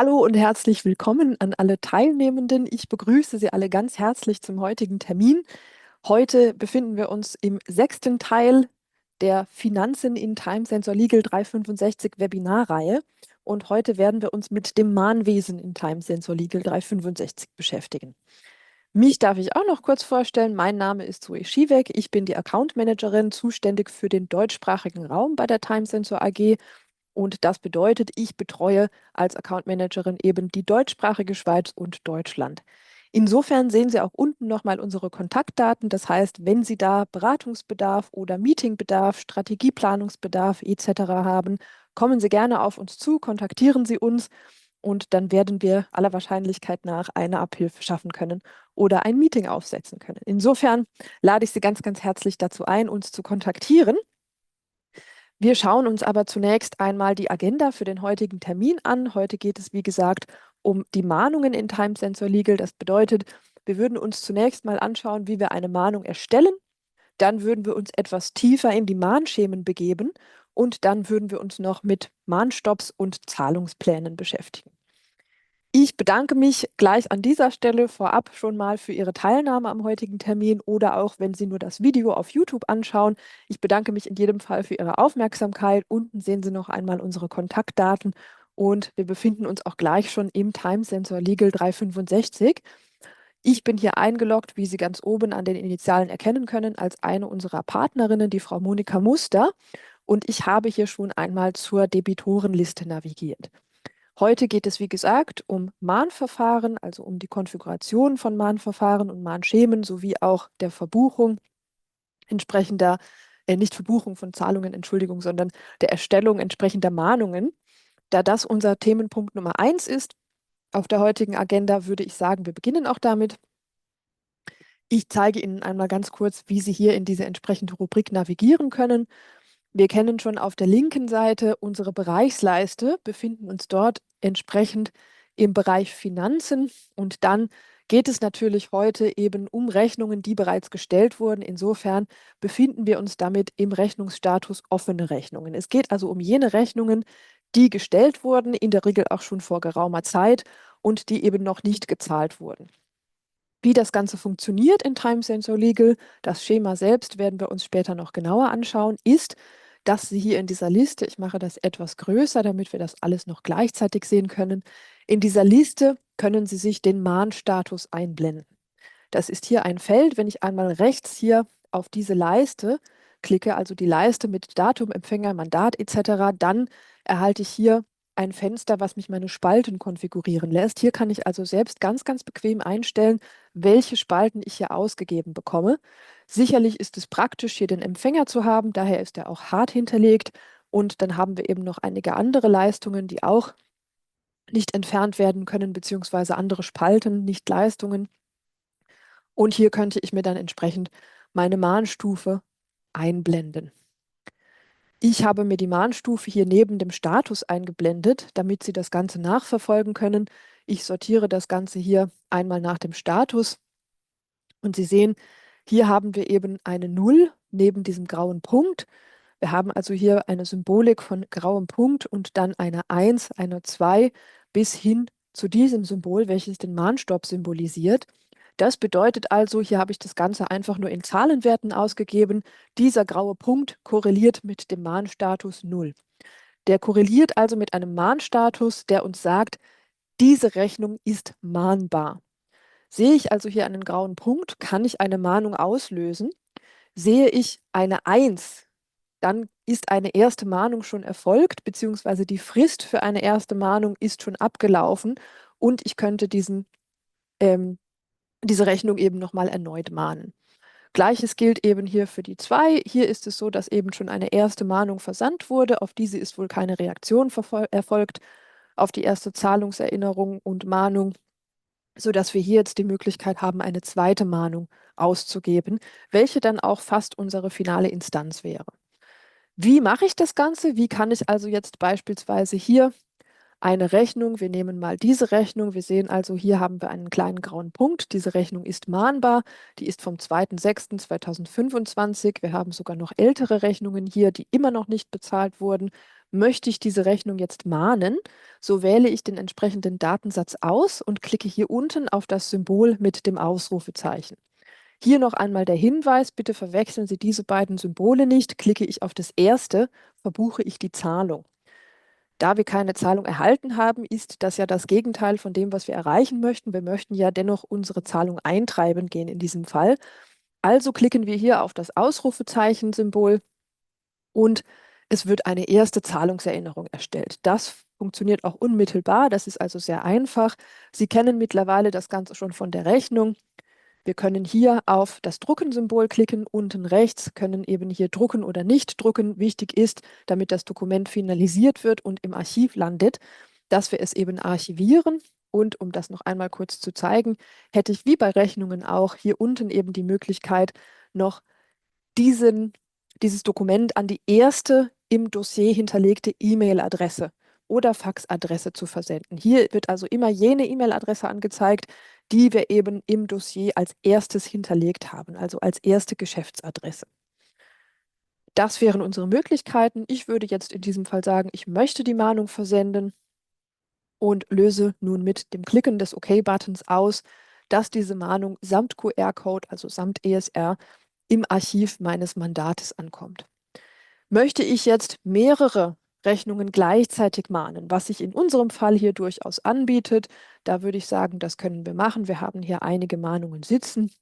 Hallo und herzlich willkommen an alle Teilnehmenden. Ich begrüße Sie alle ganz herzlich zum heutigen Termin. Heute befinden wir uns im 6. Teil der Finanzen in Time Sensor Legal 365 Webinarreihe. Und heute werden wir uns mit dem Mahnwesen in Time Sensor Legal 365 beschäftigen. Mich darf ich auch noch kurz vorstellen. Mein Name ist Zoe Schiewek. Ich bin die Account Managerin, zuständig für den deutschsprachigen Raum bei der Time Sensor AG. Und das bedeutet, ich betreue als Account Managerin eben die deutschsprachige Schweiz und Deutschland. Insofern sehen Sie auch unten nochmal unsere Kontaktdaten. Das heißt, wenn Sie da Beratungsbedarf oder Meetingbedarf, Strategieplanungsbedarf etc. haben, kommen Sie gerne auf uns zu, kontaktieren Sie uns und dann werden wir aller Wahrscheinlichkeit nach eine Abhilfe schaffen können oder ein Meeting aufsetzen können. Insofern lade ich Sie ganz, ganz herzlich dazu ein, uns zu kontaktieren. Wir schauen uns aber zunächst einmal die Agenda für den heutigen Termin an. Heute geht es, wie gesagt, um die Mahnungen in Time Sensor Legal. Das bedeutet, wir würden uns zunächst mal anschauen, wie wir eine Mahnung erstellen. Dann würden wir uns etwas tiefer in die Mahnschemen begeben und dann würden wir uns noch mit Mahnstopps und Zahlungsplänen beschäftigen. Ich bedanke mich gleich an dieser Stelle vorab schon mal für Ihre Teilnahme am heutigen Termin oder auch, wenn Sie nur das Video auf YouTube anschauen. Ich bedanke mich in jedem Fall für Ihre Aufmerksamkeit. Unten sehen Sie noch einmal unsere Kontaktdaten und wir befinden uns auch gleich schon im Time Sensor Legal 365. Ich bin hier eingeloggt, wie Sie ganz oben an den Initialen erkennen können, als eine unserer Partnerinnen, die Frau Monika Muster. Und ich habe hier schon einmal zur Debitorenliste navigiert. Heute geht es, wie gesagt, um Mahnverfahren, also um die Konfiguration von Mahnverfahren und Mahnschemen sowie auch der Verbuchung entsprechender, nicht Verbuchung von Zahlungen, Entschuldigung, sondern der Erstellung entsprechender Mahnungen. Da das unser Themenpunkt Nummer 1 ist auf der heutigen Agenda, würde ich sagen, wir beginnen auch damit. Ich zeige Ihnen einmal ganz kurz, wie Sie hier in diese entsprechende Rubrik navigieren können. Wir kennen schon auf der linken Seite unsere Bereichsleiste, befinden uns dort entsprechend im Bereich Finanzen und dann geht es natürlich heute eben um Rechnungen, die bereits gestellt wurden. Insofern befinden wir uns damit im Rechnungsstatus offene Rechnungen. Es geht also um jene Rechnungen, die gestellt wurden, in der Regel auch schon vor geraumer Zeit und die eben noch nicht gezahlt wurden. Wie das Ganze funktioniert in Time Sensor Legal, das Schema selbst werden wir uns später noch genauer anschauen, ist, dass Sie hier in dieser Liste, ich mache das etwas größer, damit wir das alles noch gleichzeitig sehen können, in dieser Liste können Sie sich den Mahnstatus einblenden. Das ist hier ein Feld, wenn ich einmal rechts hier auf diese Leiste klicke, also die Leiste mit Datum, Empfänger, Mandat etc., dann erhalte ich hier ein Fenster, was mich meine Spalten konfigurieren lässt. Hier kann ich also selbst ganz, ganz bequem einstellen, welche Spalten ich hier ausgegeben bekomme. Sicherlich ist es praktisch, hier den Empfänger zu haben, daher ist er auch hart hinterlegt. Und dann haben wir eben noch einige andere Leistungen, die auch nicht entfernt werden können, beziehungsweise andere Spalten, nicht Leistungen. Und hier könnte ich mir dann entsprechend meine Mahnstufe einblenden. Ich habe mir die Mahnstufe hier neben dem Status eingeblendet, damit Sie das Ganze nachverfolgen können. Ich sortiere das Ganze hier einmal nach dem Status und Sie sehen, hier haben wir eben eine 0 neben diesem grauen Punkt. Wir haben also hier eine Symbolik von grauem Punkt und dann eine 1, eine 2 bis hin zu diesem Symbol, welches den Mahnstopp symbolisiert. Das bedeutet also, hier habe ich das Ganze einfach nur in Zahlenwerten ausgegeben. Dieser graue Punkt korreliert mit dem Mahnstatus 0. Der korreliert also mit einem Mahnstatus, der uns sagt, diese Rechnung ist mahnbar. Sehe ich also hier einen grauen Punkt, kann ich eine Mahnung auslösen. Sehe ich eine 1, dann ist eine erste Mahnung schon erfolgt, beziehungsweise die Frist für eine erste Mahnung ist schon abgelaufen und ich könnte diese Rechnung eben nochmal erneut mahnen. Gleiches gilt eben hier für die 2. Hier ist es so, dass eben schon eine erste Mahnung versandt wurde. Auf diese ist wohl keine Reaktion erfolgt, auf die erste Zahlungserinnerung und Mahnung, sodass wir hier jetzt die Möglichkeit haben, eine zweite Mahnung auszugeben, welche dann auch fast unsere finale Instanz wäre. Wie mache ich das Ganze? Wie kann ich also jetzt beispielsweise hier eine Rechnung. Wir nehmen mal diese Rechnung. Wir sehen also, hier haben wir einen kleinen grauen Punkt. Diese Rechnung ist mahnbar. Die ist vom 2.6.2025. Wir haben sogar noch ältere Rechnungen hier, die immer noch nicht bezahlt wurden. Möchte ich diese Rechnung jetzt mahnen, so wähle ich den entsprechenden Datensatz aus und klicke hier unten auf das Symbol mit dem Ausrufezeichen. Hier noch einmal der Hinweis, bitte verwechseln Sie diese beiden Symbole nicht. Klicke ich auf das erste, verbuche ich die Zahlung. Da wir keine Zahlung erhalten haben, ist das ja das Gegenteil von dem, was wir erreichen möchten. Wir möchten ja dennoch unsere Zahlung eintreiben gehen in diesem Fall. Also klicken wir hier auf das Ausrufezeichen-Symbol und es wird eine erste Zahlungserinnerung erstellt. Das funktioniert auch unmittelbar, das ist also sehr einfach. Sie kennen mittlerweile das Ganze schon von der Rechnung. Wir können hier auf das Drucken-Symbol klicken, unten rechts, können eben hier drucken oder nicht drucken. Wichtig ist, damit das Dokument finalisiert wird und im Archiv landet, dass wir es eben archivieren. Und um das noch einmal kurz zu zeigen, hätte ich wie bei Rechnungen auch hier unten eben die Möglichkeit, noch dieses Dokument an die erste im Dossier hinterlegte E-Mail-Adresse oder Faxadresse zu versenden. Hier wird also immer jene E-Mail-Adresse angezeigt, die wir eben im Dossier als erstes hinterlegt haben, also als erste Geschäftsadresse. Das wären unsere Möglichkeiten. Ich würde jetzt in diesem Fall sagen, ich möchte die Mahnung versenden und löse nun mit dem Klicken des OK-Buttons aus, dass diese Mahnung samt QR-Code, also samt ESR, im Archiv meines Mandates ankommt. Möchte ich jetzt mehrere Rechnungen gleichzeitig mahnen, was sich in unserem Fall hier durchaus anbietet, da würde ich sagen, das können wir machen. Wir haben hier einige Mahnungen sitzen.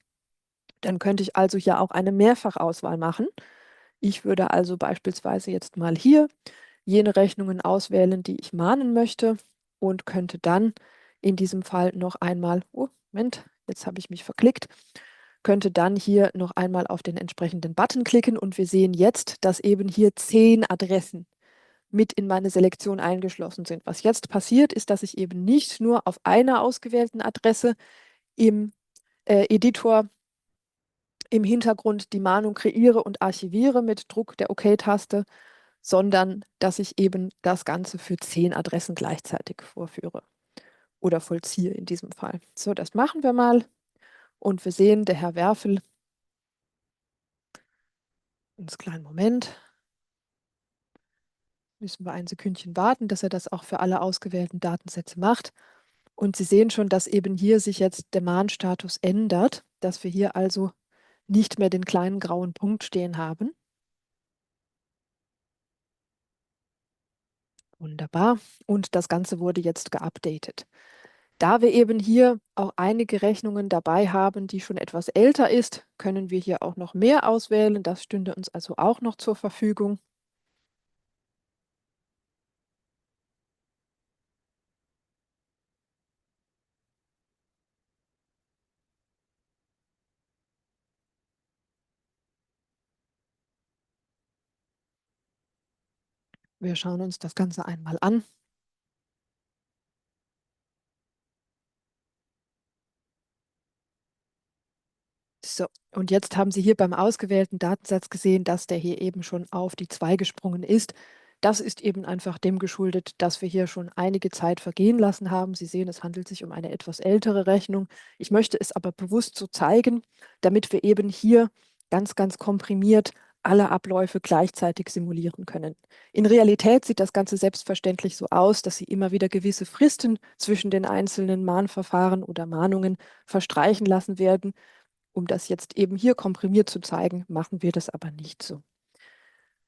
Dann könnte ich also hier auch eine Mehrfachauswahl machen. Ich würde also beispielsweise jetzt mal hier jene Rechnungen auswählen, die ich mahnen möchte und könnte dann in diesem Fall noch einmal, oh, Moment, jetzt habe ich mich verklickt, könnte dann hier noch einmal auf den entsprechenden Button klicken und wir sehen jetzt, dass eben hier 10 Adressen mit in meine Selektion eingeschlossen sind. Was jetzt passiert, ist, dass ich eben nicht nur auf einer ausgewählten Adresse im Editor im Hintergrund die Mahnung kreiere und archiviere mit Druck der OK-Taste, sondern dass ich eben das Ganze für 10 Adressen gleichzeitig vorführe oder vollziehe in diesem Fall. So, das machen wir mal und wir sehen, der Herr Werfel, einen kleinen Moment, müssen wir ein Sekündchen warten, dass er das auch für alle ausgewählten Datensätze macht. Und Sie sehen schon, dass eben hier sich jetzt der Mahnstatus ändert, dass wir hier also nicht mehr den kleinen grauen Punkt stehen haben. Wunderbar. Und das Ganze wurde jetzt geupdatet. Da wir eben hier auch einige Rechnungen dabei haben, die schon etwas älter ist, können wir hier auch noch mehr auswählen. Das stünde uns also auch noch zur Verfügung. Wir schauen uns das Ganze einmal an. So, und jetzt haben Sie hier beim ausgewählten Datensatz gesehen, dass der hier eben schon auf die 2 gesprungen ist. Das ist eben einfach dem geschuldet, dass wir hier schon einige Zeit vergehen lassen haben. Sie sehen, es handelt sich um eine etwas ältere Rechnung. Ich möchte es aber bewusst so zeigen, damit wir eben hier ganz komprimiert alle Abläufe gleichzeitig simulieren können. In Realität sieht das Ganze selbstverständlich so aus, dass Sie immer wieder gewisse Fristen zwischen den einzelnen Mahnverfahren oder Mahnungen verstreichen lassen werden. Um das jetzt eben hier komprimiert zu zeigen, machen wir das aber nicht so.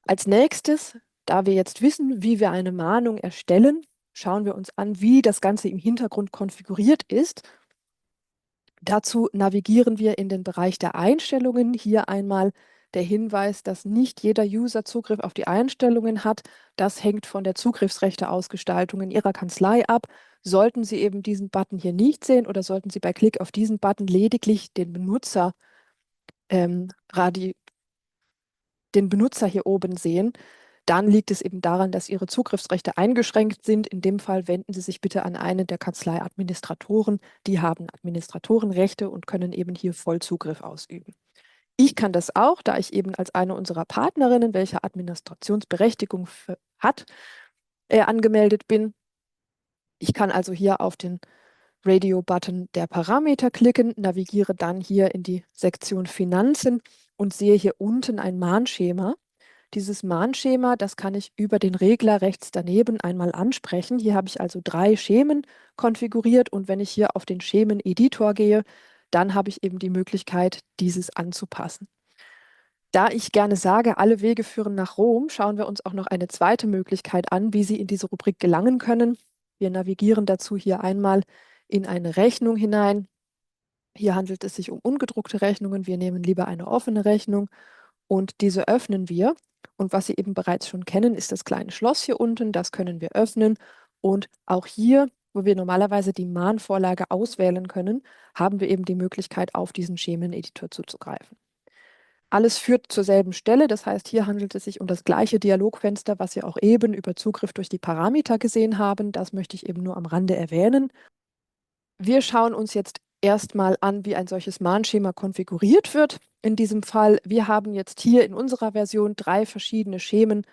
Als nächstes, da wir jetzt wissen, wie wir eine Mahnung erstellen, schauen wir uns an, wie das Ganze im Hintergrund konfiguriert ist. Dazu navigieren wir in den Bereich der Einstellungen. Hier einmal der Hinweis, dass nicht jeder User Zugriff auf die Einstellungen hat. Das hängt von der Zugriffsrechteausgestaltung in Ihrer Kanzlei ab. Sollten Sie eben diesen Button hier nicht sehen oder sollten Sie bei Klick auf diesen Button lediglich den Benutzer den Benutzer hier oben sehen, dann liegt es eben daran, dass Ihre Zugriffsrechte eingeschränkt sind. In dem Fall wenden Sie sich bitte an einen der Kanzleiadministratoren. Die haben Administratorenrechte und können eben hier Vollzugriff ausüben. Ich kann das auch, da ich eben als eine unserer Partnerinnen, welche Administrationsberechtigung hat, angemeldet bin. Ich kann also hier auf den Radio-Button der Parameter klicken, navigiere dann hier in die Sektion Finanzen und sehe hier unten ein Mahnschema. Dieses Mahnschema, das kann ich über den Regler rechts daneben einmal ansprechen. Hier habe ich also 3 Schemen konfiguriert und wenn ich hier auf den Schemen-Editor gehe, dann habe ich eben die Möglichkeit, dieses anzupassen. Da ich gerne sage, alle Wege führen nach Rom, schauen wir uns auch noch eine zweite Möglichkeit an, wie Sie in diese Rubrik gelangen können. Wir navigieren dazu hier einmal in eine Rechnung hinein. Hier handelt es sich um ungedruckte Rechnungen. Wir nehmen lieber eine offene Rechnung und diese öffnen wir. Und was Sie eben bereits schon kennen, ist das kleine Schloss hier unten. Das können wir öffnen. Und auch hier, wo wir normalerweise die Mahnvorlage auswählen können, haben wir eben die Möglichkeit, auf diesen Schemeneditor zuzugreifen. Alles führt zur selben Stelle. Das heißt, hier handelt es sich um das gleiche Dialogfenster, was wir auch eben über Zugriff durch die Parameter gesehen haben. Das möchte ich eben nur am Rande erwähnen. Wir schauen uns jetzt erstmal an, wie ein solches Mahnschema konfiguriert wird. In diesem Fall, wir haben jetzt hier in unserer Version 3 verschiedene Schemen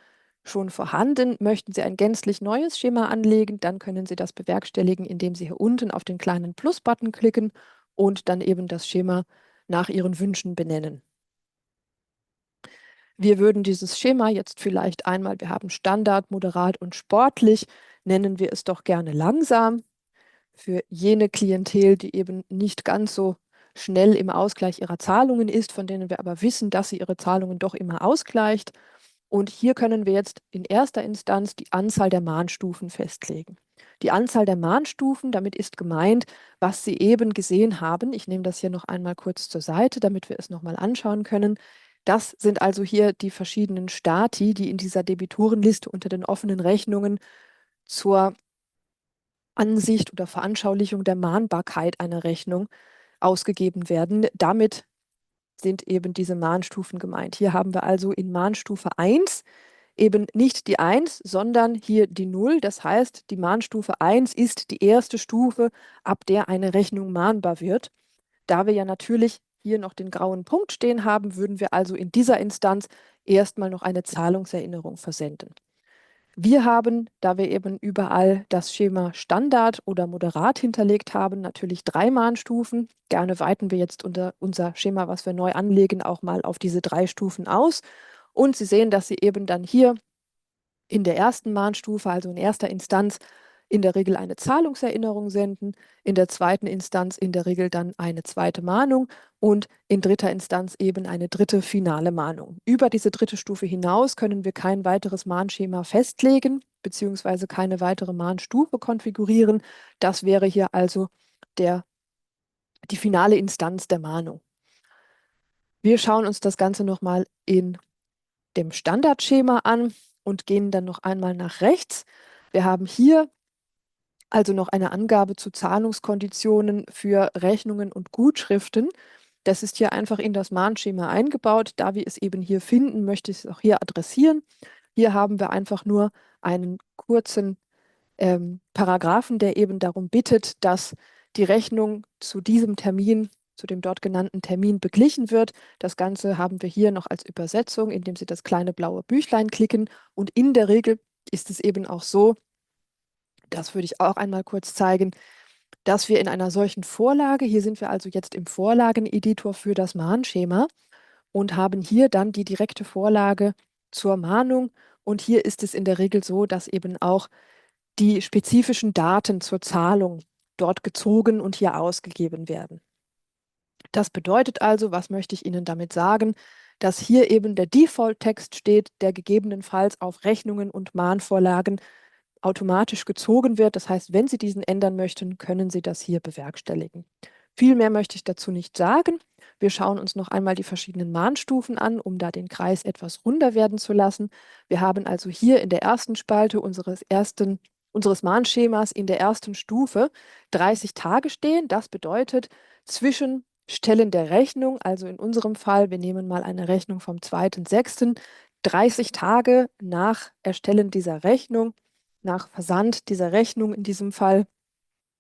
schon vorhanden. Möchten Sie ein gänzlich neues Schema anlegen, dann können Sie das bewerkstelligen, indem Sie hier unten auf den kleinen Plus-Button klicken und dann eben das Schema nach Ihren Wünschen benennen. Wir würden dieses Schema jetzt vielleicht einmal, wir haben Standard, Moderat und Sportlich, nennen wir es doch gerne langsam. Für jene Klientel, die eben nicht ganz so schnell im Ausgleich ihrer Zahlungen ist, von denen wir aber wissen, dass sie ihre Zahlungen doch immer ausgleicht. Und hier können wir jetzt in erster Instanz die Anzahl der Mahnstufen festlegen. Die Anzahl der Mahnstufen, damit ist gemeint, was Sie eben gesehen haben. Ich nehme das hier noch einmal kurz zur Seite, damit wir es nochmal anschauen können. Das sind also hier die verschiedenen Stati, die in dieser Debitorenliste unter den offenen Rechnungen zur Ansicht oder Veranschaulichung der Mahnbarkeit einer Rechnung ausgegeben werden. Damit sind eben diese Mahnstufen gemeint. Hier haben wir also in Mahnstufe 1 eben nicht die 1, sondern hier die 0. Das heißt, die Mahnstufe 1 ist die erste Stufe, ab der eine Rechnung mahnbar wird. Da wir ja natürlich hier noch den grauen Punkt stehen haben, würden wir also in dieser Instanz erstmal noch eine Zahlungserinnerung versenden. Wir haben, da wir eben überall das Schema Standard oder Moderat hinterlegt haben, natürlich 3 Mahnstufen. Gerne weiten wir jetzt unser Schema, was wir neu anlegen, auch mal auf diese 3 Stufen aus. Und Sie sehen, dass Sie eben dann hier in der ersten Mahnstufe, also in erster Instanz, in der Regel eine Zahlungserinnerung senden, in der zweiten Instanz in der Regel dann eine zweite Mahnung und in dritter Instanz eben eine dritte finale Mahnung. Über diese dritte Stufe hinaus können wir kein weiteres Mahnschema festlegen, beziehungsweise keine weitere Mahnstufe konfigurieren. Das wäre hier also die finale Instanz der Mahnung. Wir schauen uns das Ganze nochmal in dem Standardschema an und gehen dann noch einmal nach rechts. Wir haben hier also noch eine Angabe zu Zahlungskonditionen für Rechnungen und Gutschriften. Das ist hier einfach in das Mahnschema eingebaut. Da wir es eben hier finden, möchte ich es auch hier adressieren. Hier haben wir einfach nur einen kurzen Paragraphen, der eben darum bittet, dass die Rechnung zu diesem Termin, zu dem dort genannten Termin beglichen wird. Das Ganze haben wir hier noch als Übersetzung, indem Sie das kleine blaue Büchlein klicken. Und in der Regel ist es eben auch so, das würde ich auch einmal kurz zeigen, dass wir in einer solchen Vorlage, hier sind wir also jetzt im Vorlageneditor für das Mahnschema und haben hier dann die direkte Vorlage zur Mahnung. Und hier ist es in der Regel so, dass eben auch die spezifischen Daten zur Zahlung dort gezogen und hier ausgegeben werden. Das bedeutet also, was möchte ich Ihnen damit sagen, dass hier eben der Default-Text steht, der gegebenenfalls auf Rechnungen und Mahnvorlagen automatisch gezogen wird. Das heißt, wenn Sie diesen ändern möchten, können Sie das hier bewerkstelligen. Viel mehr möchte ich dazu nicht sagen. Wir schauen uns noch einmal die verschiedenen Mahnstufen an, um da den Kreis etwas runder werden zu lassen. Wir haben also hier in der ersten Spalte unseres Mahnschemas in der ersten Stufe 30 Tage stehen. Das bedeutet, zwischen Stellen der Rechnung, also in unserem Fall, wir nehmen mal eine Rechnung vom 2.6., 30 Tage nach Erstellen dieser Rechnung, nach Versand dieser Rechnung in diesem Fall,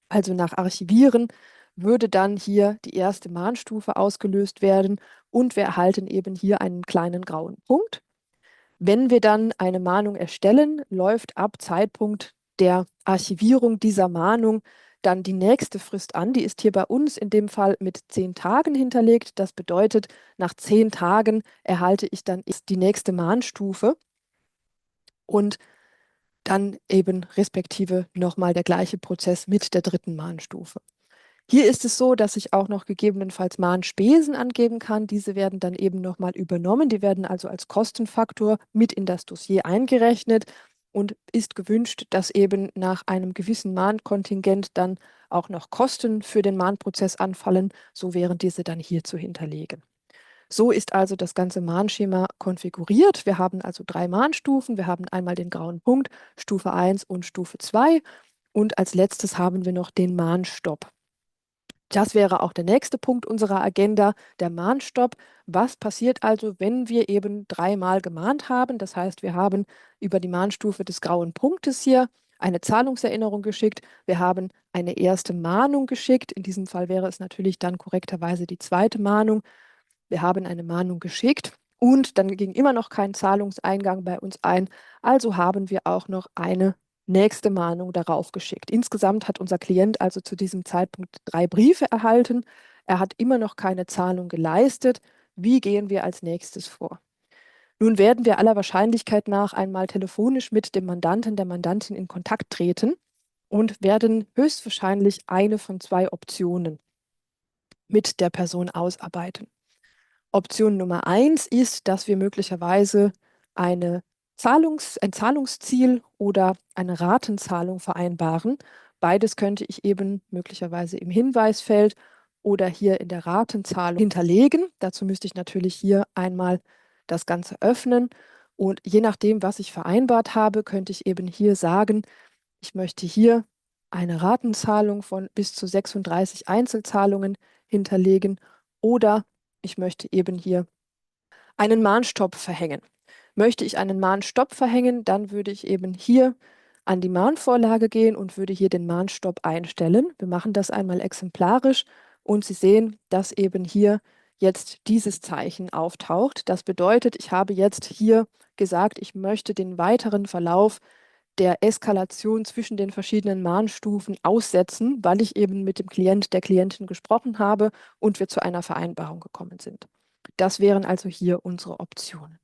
also nach Archivieren, würde dann hier die erste Mahnstufe ausgelöst werden und wir erhalten eben hier einen kleinen grauen Punkt. Wenn wir dann eine Mahnung erstellen, läuft ab Zeitpunkt der Archivierung dieser Mahnung dann die nächste Frist an. Die ist hier bei uns in dem Fall mit 10 Tagen hinterlegt. Das bedeutet, nach 10 Tagen erhalte ich dann die nächste Mahnstufe und dann eben respektive nochmal der gleiche Prozess mit der dritten Mahnstufe. Hier ist es so, dass ich auch noch gegebenenfalls Mahnspesen angeben kann. Diese werden dann eben nochmal übernommen. Die werden also als Kostenfaktor mit in das Dossier eingerechnet und ist gewünscht, dass eben nach einem gewissen Mahnkontingent dann auch noch Kosten für den Mahnprozess anfallen. So wären diese dann hier zu hinterlegen. So ist also das ganze Mahnschema konfiguriert. Wir haben also 3 Mahnstufen. Wir haben einmal den grauen Punkt, Stufe 1 und Stufe 2. Und als letztes haben wir noch den Mahnstopp. Das wäre auch der nächste Punkt unserer Agenda, der Mahnstopp. Was passiert also, wenn wir eben 3-mal gemahnt haben? Das heißt, wir haben über die Mahnstufe des grauen Punktes hier eine Zahlungserinnerung geschickt. Wir haben eine erste Mahnung geschickt. In diesem Fall wäre es natürlich dann korrekterweise die zweite Mahnung. Wir haben eine Mahnung geschickt und dann ging immer noch kein Zahlungseingang bei uns ein. Also haben wir auch noch eine nächste Mahnung darauf geschickt. Insgesamt hat unser Klient also zu diesem Zeitpunkt 3 Briefe erhalten. Er hat immer noch keine Zahlung geleistet. Wie gehen wir als nächstes vor? Nun werden wir aller Wahrscheinlichkeit nach einmal telefonisch mit dem Mandanten, der Mandantin in Kontakt treten und werden höchstwahrscheinlich eine von 2 Optionen mit der Person ausarbeiten. Option Nummer 1 ist, dass wir möglicherweise ein Zahlungsziel oder eine Ratenzahlung vereinbaren. Beides könnte ich eben möglicherweise im Hinweisfeld oder hier in der Ratenzahlung hinterlegen. Dazu müsste ich natürlich hier einmal das Ganze öffnen. Und je nachdem, was ich vereinbart habe, könnte ich eben hier sagen, ich möchte hier eine Ratenzahlung von bis zu 36 Einzelzahlungen hinterlegen oder ich möchte eben hier einen Mahnstopp verhängen. Möchte ich einen Mahnstopp verhängen, dann würde ich eben hier an die Mahnvorlage gehen und würde hier den Mahnstopp einstellen. Wir machen das einmal exemplarisch und Sie sehen, dass eben hier jetzt dieses Zeichen auftaucht. Das bedeutet, ich habe jetzt hier gesagt, ich möchte den weiteren Verlauf der Eskalation zwischen den verschiedenen Mahnstufen aussetzen, weil ich eben mit dem Klient, der Klientin gesprochen habe und wir zu einer Vereinbarung gekommen sind. Das wären also hier unsere Optionen.